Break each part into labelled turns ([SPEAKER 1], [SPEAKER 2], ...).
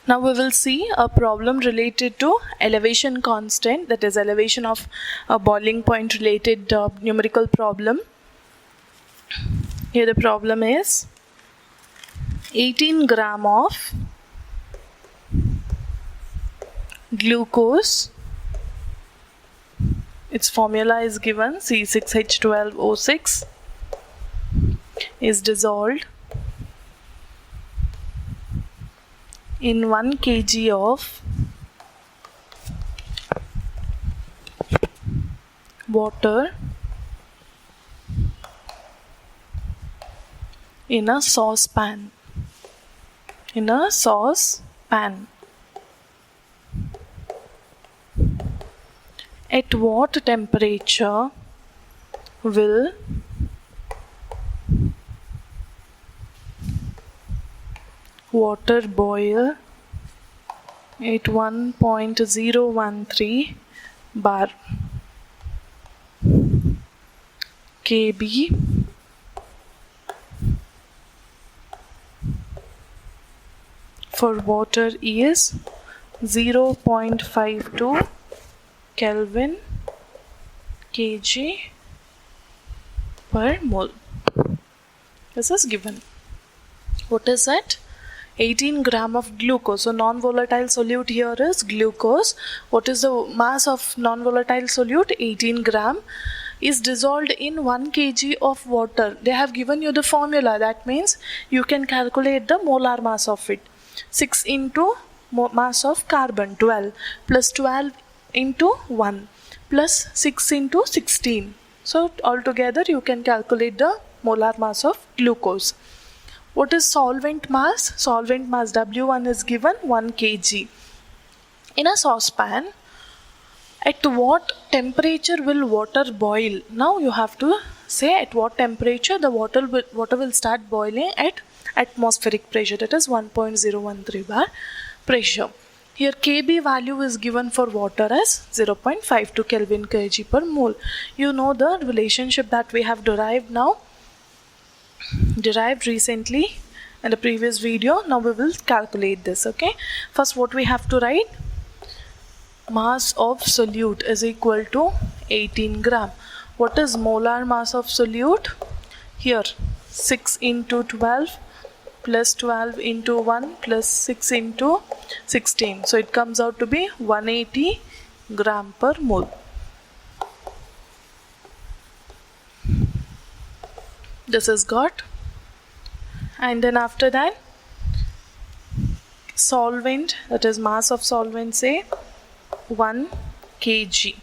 [SPEAKER 1] Now we will see a problem related to elevation constant, that is elevation of a boiling point related numerical problem. Here the problem is 18 gram of glucose, its formula is given, C6H12O6, is dissolved in 1 kg of water in a saucepan. At what temperature will water boil at 1.013 bar kb for water is 0.52 Kelvin kg per mole. This is given. What is that? 18 gram of glucose. So non-volatile solute here is glucose. What is the mass of non-volatile solute? 18 gram is dissolved in 1 kg of water. They have given you the formula. That means you can calculate the molar mass of it. 6 into mass of carbon, 12, plus 12 into 1, plus 6 into 16. So altogether you can calculate the molar mass of glucose. What is solvent mass? Solvent mass W1 is given 1 kg. In a saucepan, at what temperature will water boil? Now you have to say at what temperature the water will start boiling at atmospheric pressure, that is 1.013 bar pressure. Here Kb value is given for water as 0.52 Kelvin kg per mole. You know the relationship that we have derived recently in the previous video. Now we will calculate this. Okay, first what we have to write, mass of solute is equal to 18 gram. What is molar mass of solute? Here 6 into 12 plus 12 into 1 plus 6 into 16. So it comes out to be 180 gram per mole. This is got. And then after that, solvent, that is mass of solvent, say 1 kg.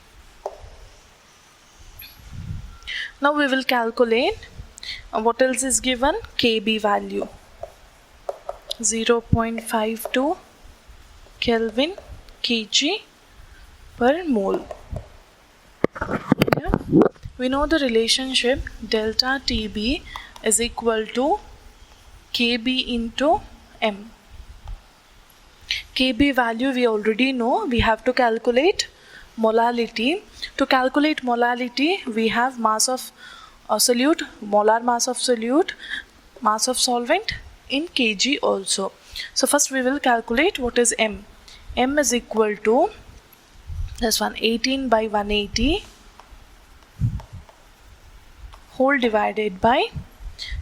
[SPEAKER 1] Now we will calculate what else is given, Kb value 0.52 Kelvin kg per mole. Yeah. We know the relationship delta Tb is equal to Kb into m. Kb value we already know. We have to calculate molality. To calculate molality, we have mass of solute, molar mass of solute, mass of solvent in kg also. So first we will calculate what is m. M is equal to this one, 18 by 180 whole divided by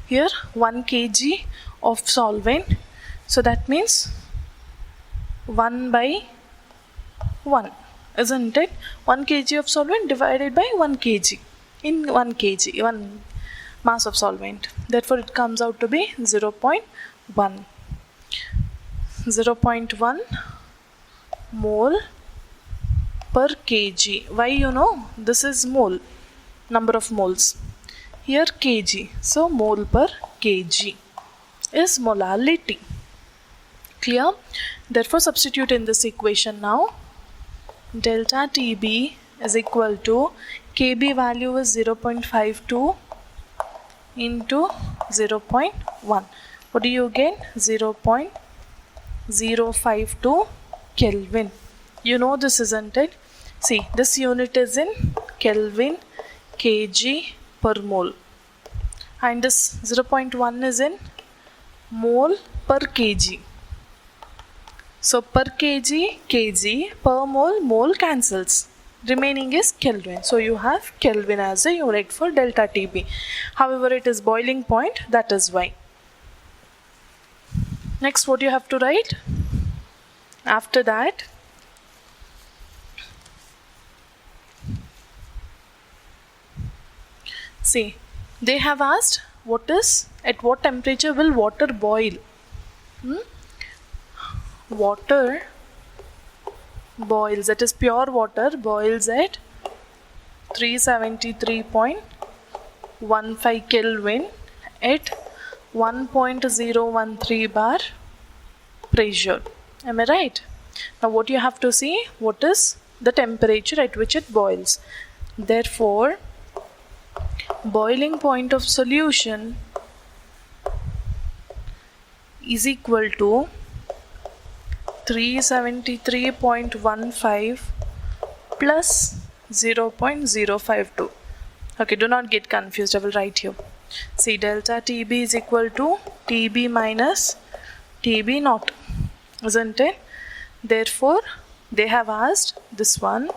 [SPEAKER 1] here 1 kg of solvent. So that means 1 by 1, isn't it? 1 kg of solvent divided by 1 kg in 1 kg, 1 mass of solvent. Therefore it comes out to be 0.1 mole per kg. Why? You know, this is mole, number of moles. Here kg, so mole per kg is molality. Clear? Therefore substitute in this equation now. Delta Tb is equal to Kb value is 0.52 into 0.1. What do you get? 0.052 Kelvin. You know this, isn't it? See, this unit is in Kelvin kg per mole, and this 0.1 is in mole per kg. So per kg, kg, per mole, mole cancels. Remaining is Kelvin. So you have Kelvin as a unit for delta TB. However, it is boiling point, that is why. Next, what you have to write? After that, see, they have asked at what temperature will water boil? Water boils, that is pure water, boils at 373.15 Kelvin at 1.013 bar pressure. Am I right? Now what you have to see, what is the temperature at which it boils. Therefore, boiling point of solution is equal to 373.15 plus 0.052. Okay, do not get confused. I will write here. See, delta TB is equal to TB minus TB naught, isn't it? Therefore, they have asked this one,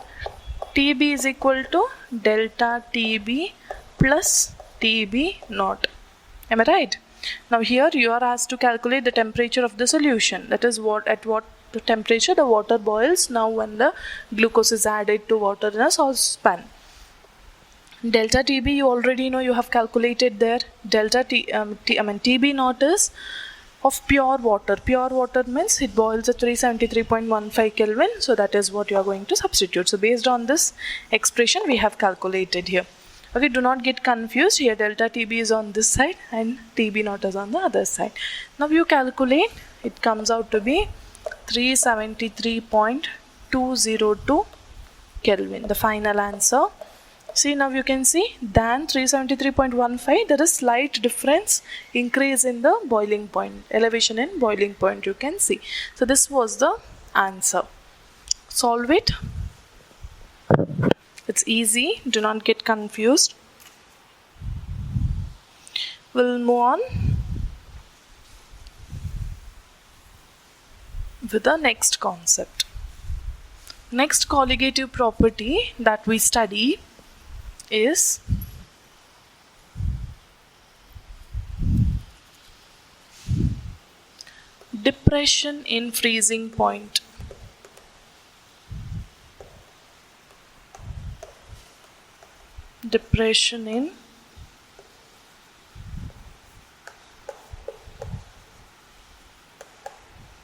[SPEAKER 1] TB is equal to delta TB plus TB naught. Am I right? Now here you are asked to calculate the temperature of the solution. That is at what the temperature the water boils now when the glucose is added to water in a saucepan. Delta TB you already know, you have calculated there. Delta TB naught is of pure water. Pure water means it boils at 373.15 Kelvin. So that is what you are going to substitute. So based on this expression we have calculated here. Okay, do not get confused. Here delta TB is on this side and TB naught is on the other side. Now you calculate, it comes out to be 373.202 Kelvin, the final answer. See, now you can see than 373.15 there is slight difference, increase in the boiling point, elevation in boiling point you can see. So this was the answer. Solve it. It's easy, do not get confused. We'll move on with the next concept. Next colligative property that we study is depression in freezing point. Depression in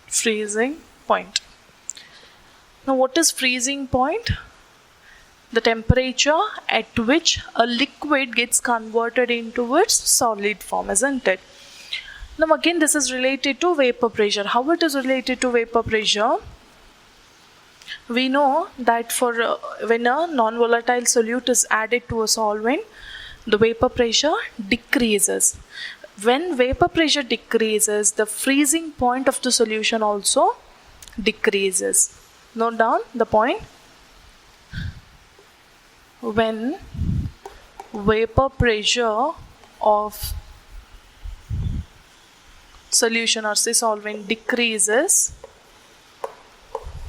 [SPEAKER 1] freezing point. Now what is freezing point? The temperature at which a liquid gets converted into its solid form, isn't it? Now again this is related to vapor pressure. How it is related to vapor pressure? We know that for when a non-volatile solute is added to a solvent, the vapor pressure decreases. When vapor pressure decreases, the freezing point of the solution also decreases. Note down the point. When vapor pressure of solution or say solvent decreases,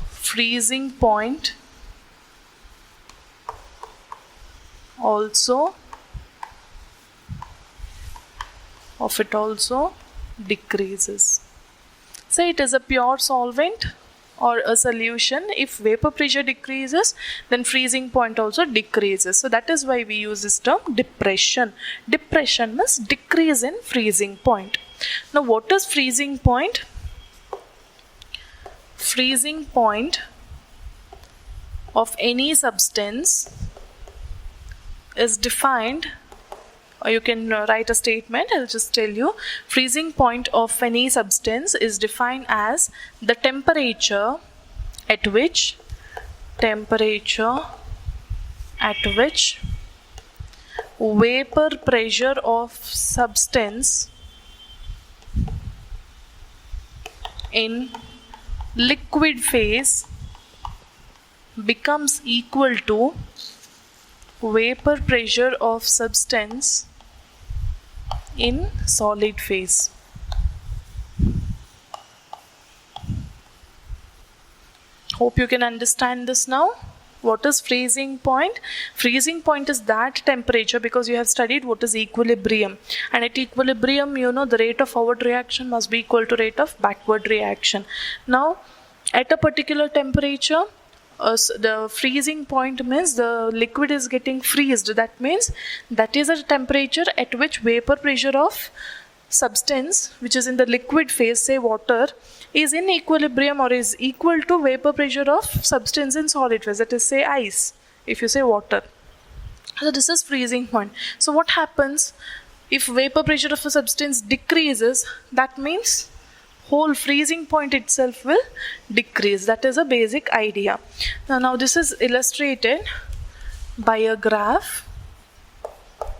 [SPEAKER 1] freezing point also decreases. Say it is a pure solvent or a solution. If vapor pressure decreases, then freezing point also decreases. So that is why we use this term depression. Depression means decrease in freezing point. Now what is freezing point? Freezing point of any substance is defined, or you can write a statement. I'll just tell you. Freezing point of any substance is defined as the temperature at which vapor pressure of substance in liquid phase becomes equal to vapor pressure of substance in solid phase. Hope you can understand this now. What is freezing point? Freezing point is that temperature, because you have studied what is equilibrium, and at equilibrium, you know, the rate of forward reaction must be equal to rate of backward reaction. Now at a particular temperature, the freezing point means the liquid is getting freezed. That means that is a temperature at which vapor pressure of substance which is in the liquid phase, say water, is in equilibrium or is equal to vapor pressure of substance in solid phase, that is say ice, if you say water. So this is freezing point. So what happens if vapor pressure of a substance decreases? That means whole freezing point itself will decrease. That is a basic idea. Now this is illustrated by a graph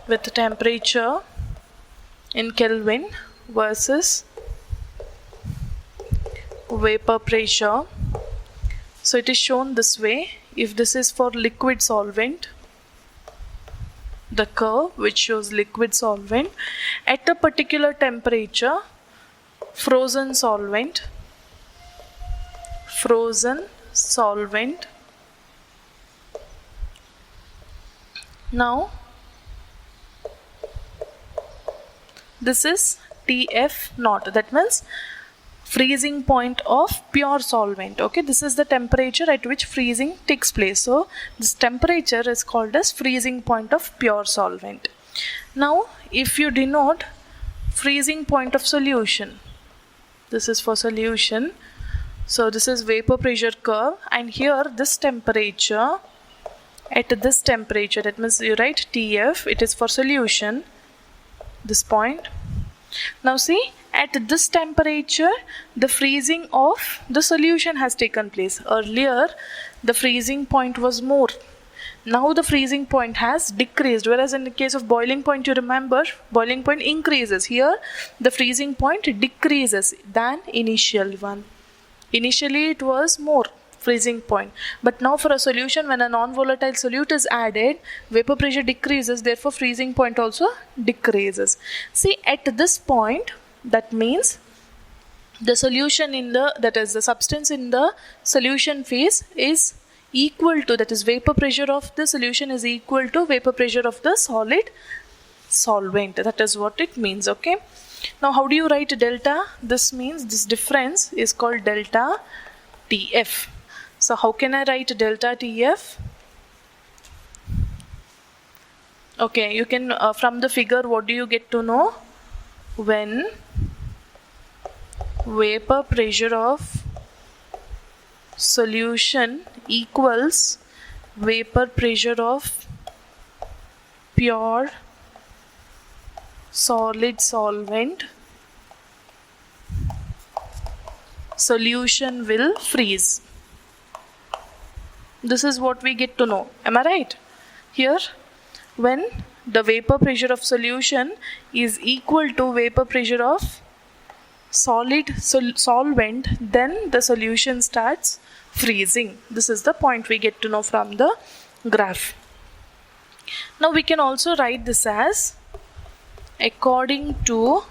[SPEAKER 1] with temperature in Kelvin versus vapor pressure. So it is shown this way. If this is for liquid solvent, the curve which shows liquid solvent at a particular temperature, frozen solvent, now this is TF naught, that means freezing point of pure solvent. Okay, this is the temperature at which freezing takes place. So this temperature is called as freezing point of pure solvent. Now if you denote freezing point of solution, this is for solution. So this is vapor pressure curve, and here this temperature, at this temperature, that means you write TF, it is for solution, this point. Now see, at this temperature the freezing of the solution has taken place. Earlier the freezing point was more, now the freezing point has decreased, whereas in the case of boiling point, you remember, boiling point increases. Here the freezing point decreases than initial one. Initially it was more freezing point, but now for a solution, when a non-volatile solute is added, vapor pressure decreases, therefore freezing point also decreases. See, at this point, that means the solution in the, that is the substance in the solution phase is equal to, that is vapor pressure of the solution is equal to vapor pressure of the solid solvent. That is what it means. Okay, now how do you write delta? This means this difference is called delta TF. So how can I write delta TF? Okay, you can from the figure, what do you get to know? When vapor pressure of solution equals vapor pressure of pure solid solvent, solution will freeze. This is what we get to know. Am I right? Here, when the vapor pressure of solution is equal to vapor pressure of solid solvent, then the solution starts freezing. This is the point we get to know from the graph. Now we can also write this as according to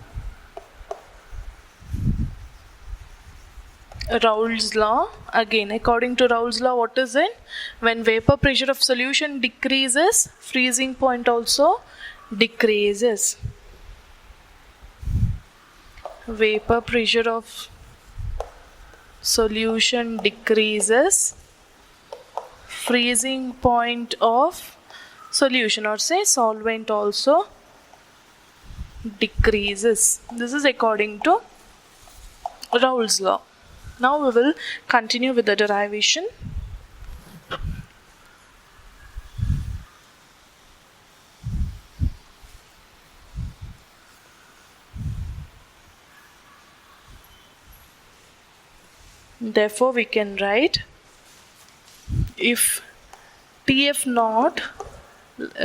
[SPEAKER 1] Raoult's law. Again, according to Raoult's law, what is it? When vapor pressure of solution decreases, freezing point also decreases. Vapor pressure of solution decreases, freezing point of solution or say solvent also decreases. This is according to Raoult's law. Now we will continue with the derivation. Therefore we can write, if TF naught,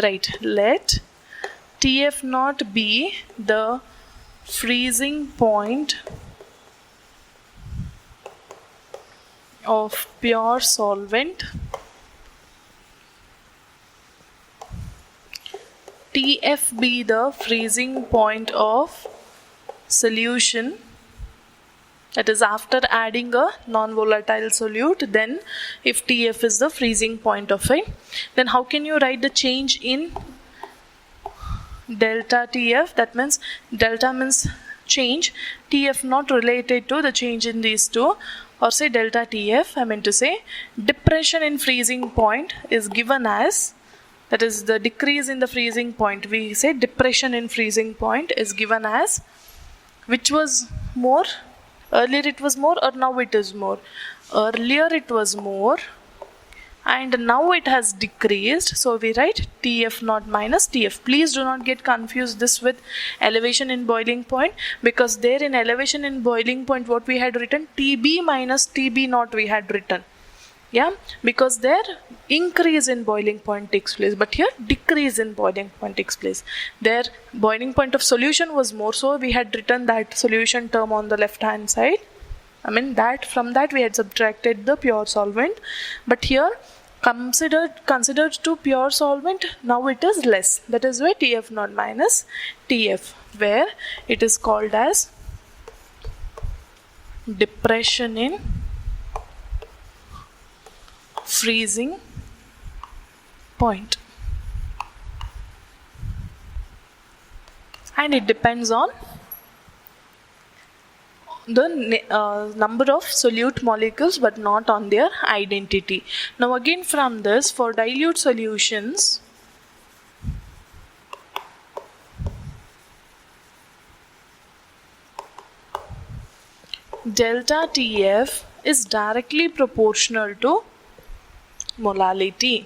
[SPEAKER 1] right, let TF naught be the freezing point of pure solvent, TF be the freezing point of solution, That is after adding a non-volatile solute, then if TF is the freezing point of it, then how can you write the change in delta TF? That means delta means change, TF not related to the change in these two, or say delta TF, I meant to say depression in freezing point is given as, that is the decrease in the freezing point, we say depression in freezing point is given as, which was more, earlier it was more or now it is more? Earlier it was more and now it has decreased, so we write TF naught minus TF. Please do not get confused this with elevation in boiling point, because there in elevation in boiling point what we had written, TB minus TB naught we had written. Yeah, because there increase in boiling point takes place, but here decrease in boiling point takes place. There boiling point of solution was more, so we had written that solution term on the left hand side. I mean that from that we had subtracted the pure solvent, but here considered to pure solvent, now it is less. That is why TF naught minus TF, where it is called as depression in freezing point, and it depends on the number of solute molecules but not on their identity. Now again from this, for dilute solutions, delta TF is directly proportional to molality.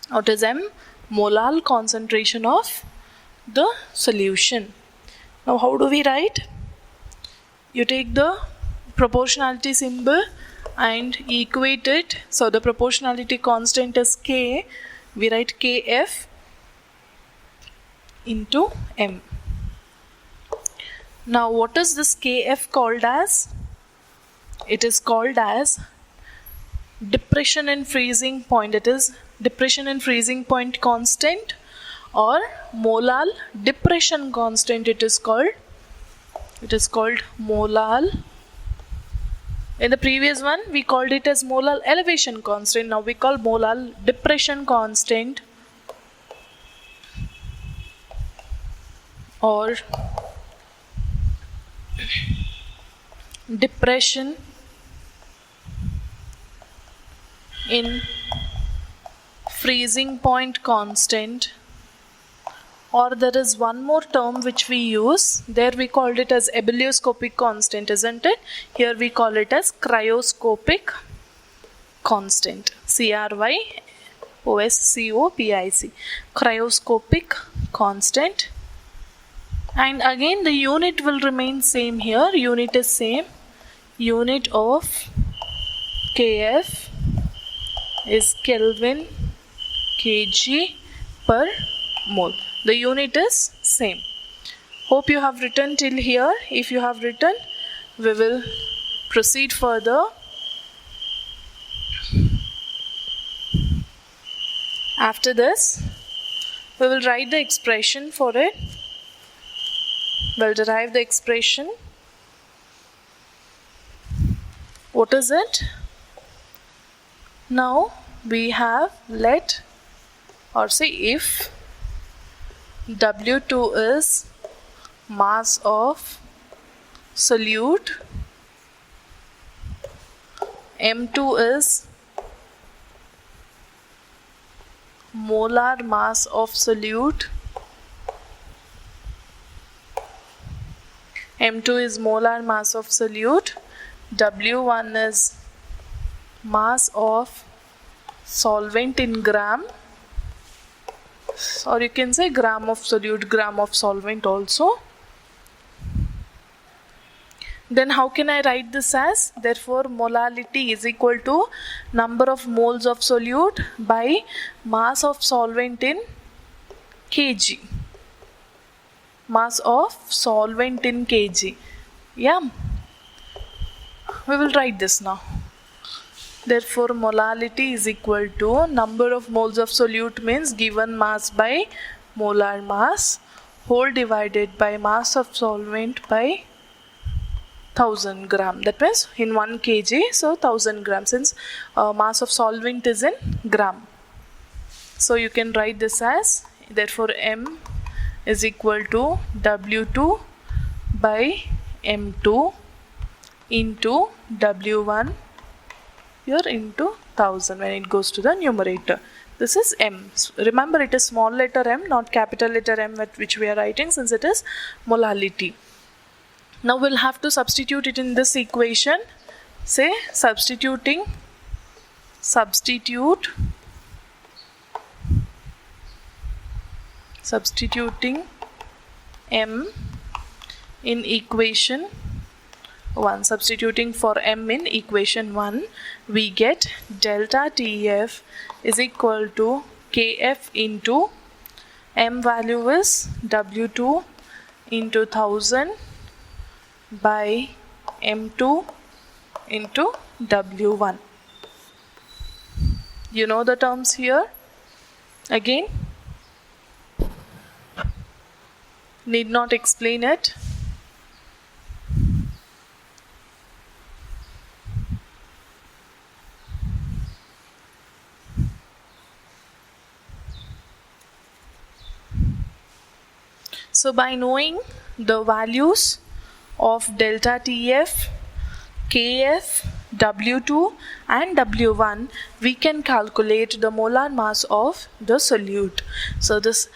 [SPEAKER 1] What is M? Molal concentration of the solution. Now how do we write? You take the proportionality symbol and equate it. So the proportionality constant is K. We write KF into M. Now what is this KF called as? It is called as depression in freezing point. It is depression in freezing point constant, or molal depression constant it is called. It is called molal. In the previous one we called it as molal elevation constant. Now we call molal depression constant, or depression in freezing point constant. Or there is one more term which we use. There we called it as ebullioscopic constant, isn't it? Here we call it as cryoscopic constant. CRYOSCOPIC. Cryoscopic constant. And again the unit will remain same here. Unit is same. Unit of KF is Kelvin kg per mole. The unit is same. Hope you have written till here. If you have written, we will proceed further. After this, we will write the expression for it. We'll derive the expression. What is it? Now we have let, or say if, W2 is mass of solute, M2 is molar mass of solute, M2 is molar mass of solute, W1 is mass of solvent in gram, or you can say gram of solute, gram of solvent also. Then how can I write this as? Therefore molality is equal to number of moles of solute by mass of solvent in kg. Mass of solvent in kg. Yeah, we will write this now. Therefore molality is equal to number of moles of solute means given mass by molar mass whole divided by mass of solvent by 1000 gram. That means in 1 kg, so 1000 grams, since mass of solvent is in gram. So you can write this as, therefore M is equal to W2 by M2 into W1 here into 1000 when it goes to the numerator. This is M. Remember, it is small letter m, not capital letter M, which we are writing, since it is molality. Now we'll have to substitute it in this equation. Say substitute M in equation 1. Substituting for M in equation 1, we get delta TF is equal to KF into M value is W2 into 1000 by M2 into W1. You know the terms here? Again, need not explain it. So by knowing the values of delta TF, KF, W2 and W1, we can calculate the molar mass of the solute. So this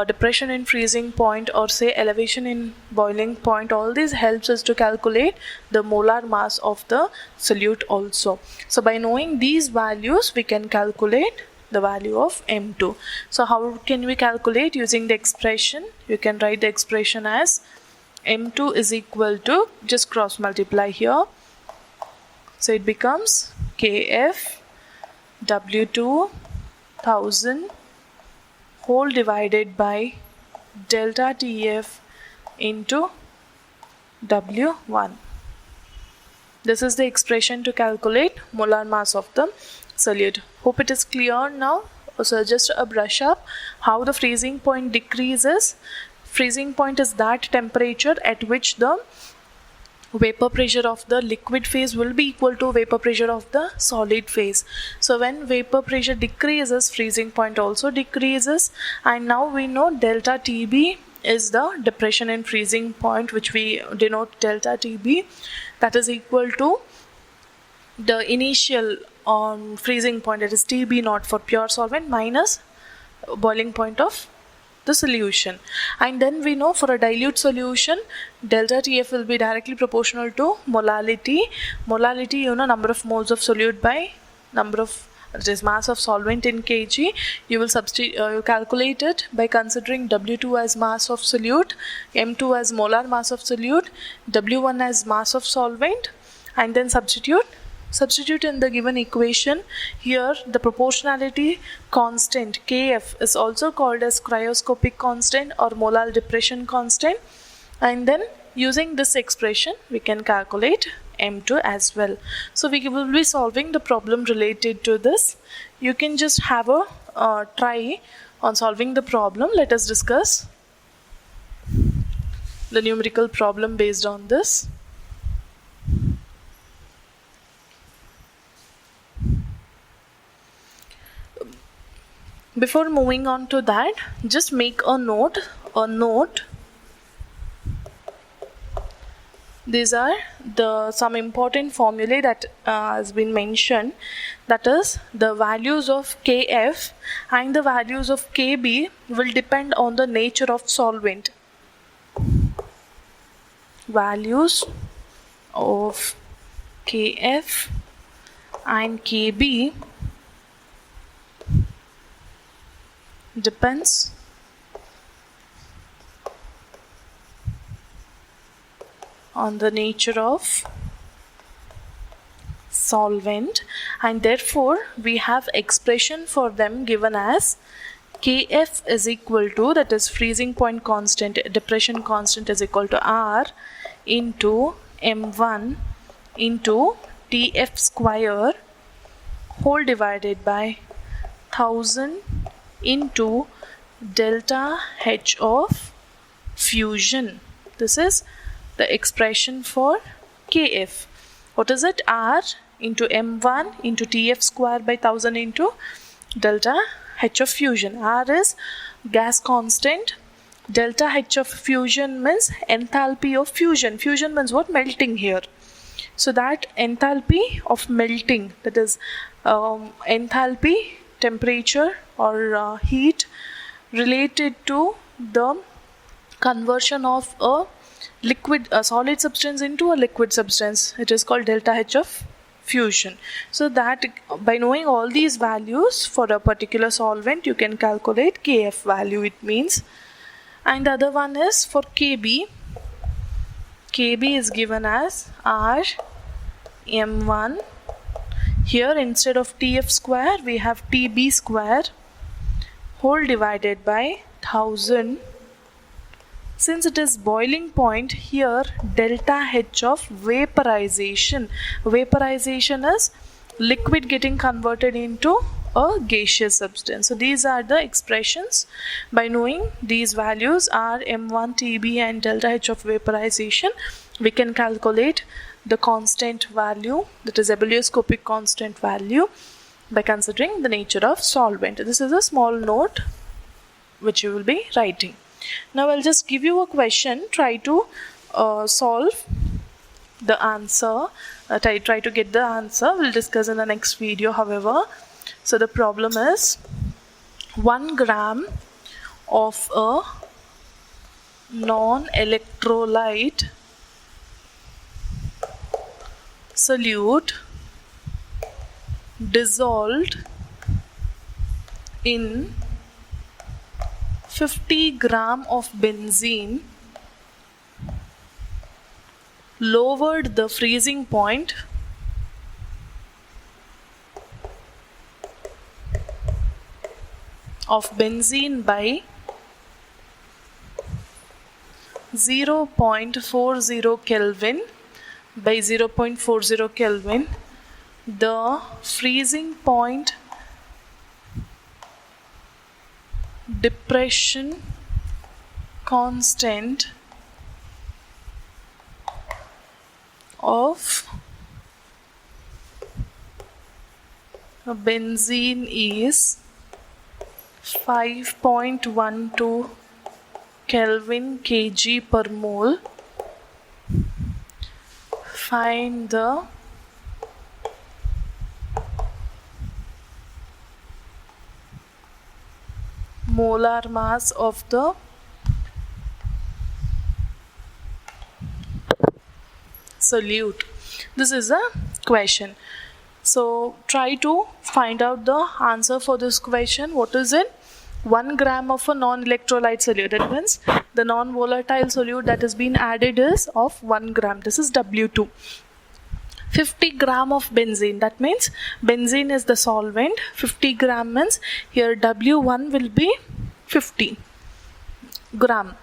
[SPEAKER 1] depression in freezing point, or say elevation in boiling point, all these helps us to calculate the molar mass of the solute also. So by knowing these values, we can calculate the value of M2. So how can we calculate? Using the expression, you can write the expression as M2 is equal to, just cross multiply here, so it becomes KF W2 1000 whole divided by delta TF into W1. This is the expression to calculate molar mass of the solute. Hope it is clear now. So just a brush up how the freezing point decreases. Freezing point is that temperature at which the vapor pressure of the liquid phase will be equal to vapor pressure of the solid phase. So when vapor pressure decreases, freezing point also decreases, and now we know delta TB is the depression in freezing point, which we denote delta TB, that is equal to the initial freezing point, that is TB naught for pure solvent, minus boiling point of the solution. And then we know for a dilute solution, delta TF will be directly proportional to molality. Molality, you know, number of moles of solute by number of, that is mass of solvent in kg. You will calculate it by considering W2 as mass of solute, M2 as molar mass of solute, W1 as mass of solvent, and then substitute in the given equation. Here the proportionality constant Kf is also called as cryoscopic constant or molar depression constant, and then using this expression we can calculate M2 as well. So we will be solving the problem related to this. You can just have a try on solving the problem. Let us discuss the numerical problem based on this. Before moving on to that, just make a note. These are some important formulae that has been mentioned. That is, the values of Kf and the values of Kb will depend on the nature of solvent. Values of Kf and Kb depends on the nature of solvent, and therefore we have expression for them given as Kf is equal to, that is freezing point constant, depression constant, is equal to R into M1 into Tf square whole divided by 1000 into delta H of fusion. This is the expression for Kf. What is it? R into m1 into Tf square by 1000 into delta H of fusion. R is gas constant. Delta H of fusion means enthalpy of fusion. Fusion means what? Melting here. So that enthalpy of melting, that is enthalpy, temperature or heat related to the conversion of a solid substance into a liquid substance. It is called delta H of fusion. So that by knowing all these values for a particular solvent, you can calculate Kf value, it means. And the other one is for Kb. Kb is given as R m1. Here instead of Tf square we have Tb square whole divided by 1000. Since it is boiling point, here delta H of vaporization. Vaporization is liquid getting converted into a gaseous substance. So these are the expressions. By knowing these values R, m1, Tb and delta H of vaporization, we can calculate the constant value, that is ebullioscopic constant value, by considering the nature of solvent. This is a small note which you will be writing. Now I'll just give you a question. Try to solve the answer. Try to get the answer. We'll discuss in the next video, however. So the problem is 1 gram of a non-electrolyte solute dissolved in 50 gram of benzene lowered the freezing point of benzene by 0.40 Kelvin by 0.40 Kelvin. The freezing point depression constant of benzene is 5.12 Kelvin kg per mole. Find the molar mass of the solute. This is a question. So try to find out the answer for this question. What is it? 1 gram of a non-electrolyte solute. That means the non-volatile solute that has been added is of 1 gram. This is W2. 50 gram of benzene. That means benzene is the solvent. 50 gram means here W1 will be 50 gram.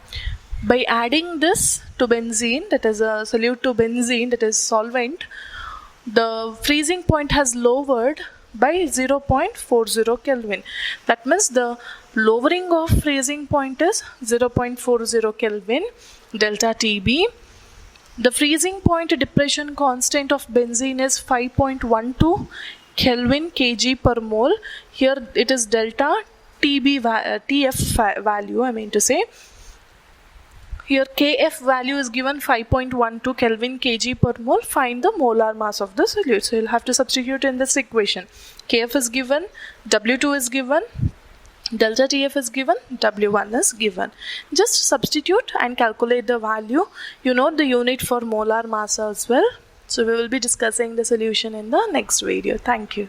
[SPEAKER 1] By adding this to benzene, that is a solute to benzene, that is solvent, the freezing point has lowered by 0.40 Kelvin. That means the lowering of freezing point is 0.40 Kelvin, delta TB. The freezing point depression constant of benzene is 5.12 Kelvin kg per mole. Here it is delta TB TF value, I mean to say. Here Kf value is given 5.12 Kelvin kg per mole. Find the molar mass of the solute. So you'll have to substitute in this equation. Kf is given, W2 is given, delta Tf is given, W1 is given. Just substitute and calculate the value. You know the unit for molar mass as well. So we will be discussing the solution in the next video. Thank you.